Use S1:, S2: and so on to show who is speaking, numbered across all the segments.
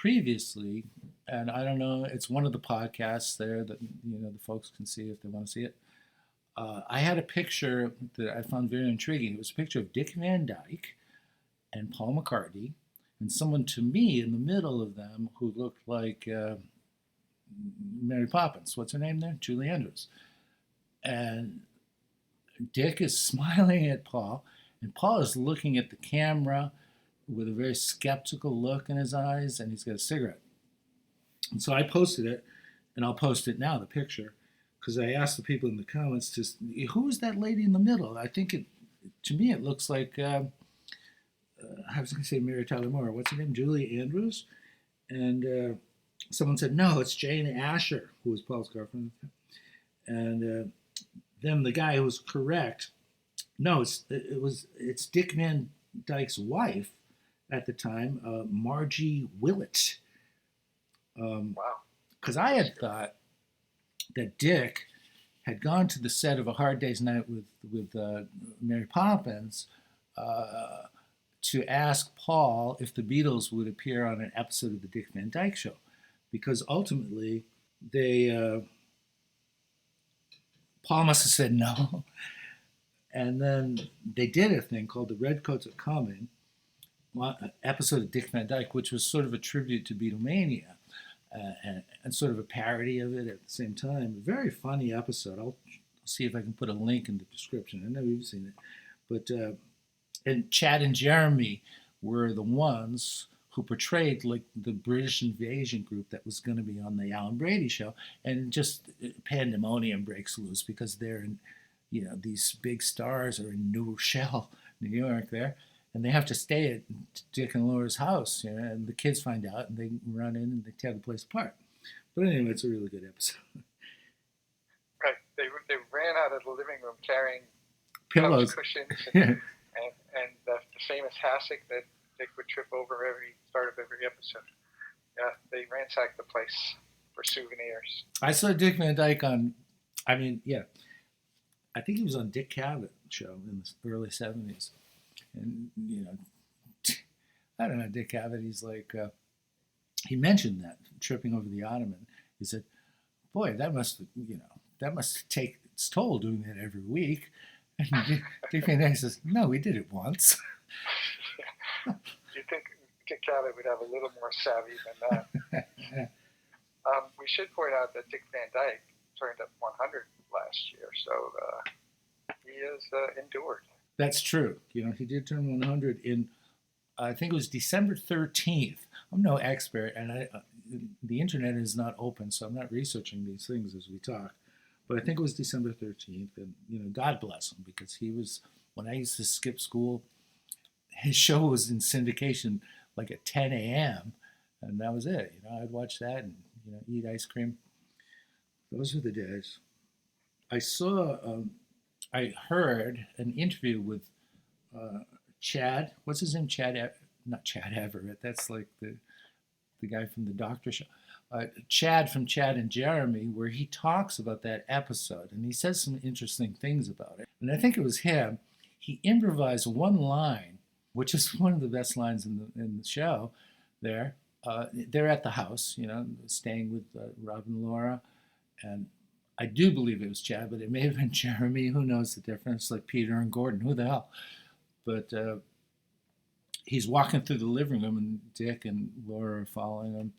S1: previously, and I don't know, it's one of the podcasts there that the folks can see if they want to see it. I had a picture that I found very intriguing. It was a picture of Dick Van Dyke and Paul McCartney, and someone to me in the middle of them who looked like Mary Poppins. What's her name there? Julie Andrews. And Dick is smiling at Paul, and Paul is looking at the camera with a very skeptical look in his eyes, and he's got a cigarette. And so I posted it, and I'll post it now, the picture, because I asked the people in the comments, who is that lady in the middle? I think to me, it looks like, I was going to say Mary Tyler Moore. What's her name? Julie Andrews? And someone said, no, it's Jane Asher, who was Paul's girlfriend. And then the guy who was correct, no, it's Dick Van Dyke's wife at the time, Margie Willett.
S2: Wow.
S1: Because I had thought that Dick had gone to the set of A Hard Day's Night with Mary Poppins to ask Paul if the Beatles would appear on an episode of the Dick Van Dyke Show, because ultimately Paul must have said no, and then they did a thing called The Redcoats Are Coming, an episode of Dick Van Dyke, which was sort of a tribute to Beatlemania. And sort of a parody of it at the same time. A very funny episode. I'll see if I can put a link in the description. I know you've seen it. But and Chad and Jeremy were the ones who portrayed like the British invasion group that was going to be on the Alan Brady show. And just pandemonium breaks loose because they're in, these big stars are in New Rochelle, New York there. And they have to stay at Dick and Laura's house, and the kids find out, and they run in and they tear the place apart. But anyway, it's a really good episode.
S2: Right. They ran out of the living room carrying
S1: pillows,
S2: cushions,
S1: yeah.
S2: and the famous hassock that Dick would trip over every start of every episode. Yeah, they ransacked the place for souvenirs.
S1: I saw Dick Van Dyke I think he was on Dick Cavett show in the early 70s. And, I don't know, Dick Cavett, he's like, he mentioned that, tripping over the ottoman. He said, boy, that must take its toll doing that every week. And Dick Van Dyke says, no, we did it once.
S2: You think Dick Cavett would have a little more savvy than that? We should point out that Dick Van Dyke turned up 100 last year, so he has endured.
S1: That's true. He did turn 100 in, I think it was December 13th. I'm no expert, and the internet is not open, so I'm not researching these things as we talk. But I think it was December 13th, and, God bless him, because he was, when I used to skip school, his show was in syndication like at 10 a.m., and that was it. I'd watch that and, eat ice cream. Those were the days. I heard an interview with Chad. What's his name? Not Chad Everett. That's like the guy from the Doctor Show. Chad from Chad and Jeremy, where he talks about that episode, and he says some interesting things about it. And I think it was him. He improvised one line, which is one of the best lines in the show. They're at the house, staying with Rob and Laura, and I do believe it was Chad, but it may have been Jeremy. Who knows the difference? Like Peter and Gordon. Who the hell? But he's walking through the living room, and Dick and Laura are following him.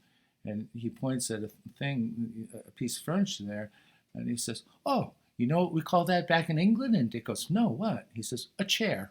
S1: And he points at a piece of furniture there, and he says, oh, you know what we call that back in England? And Dick goes, no, what? He says, a chair.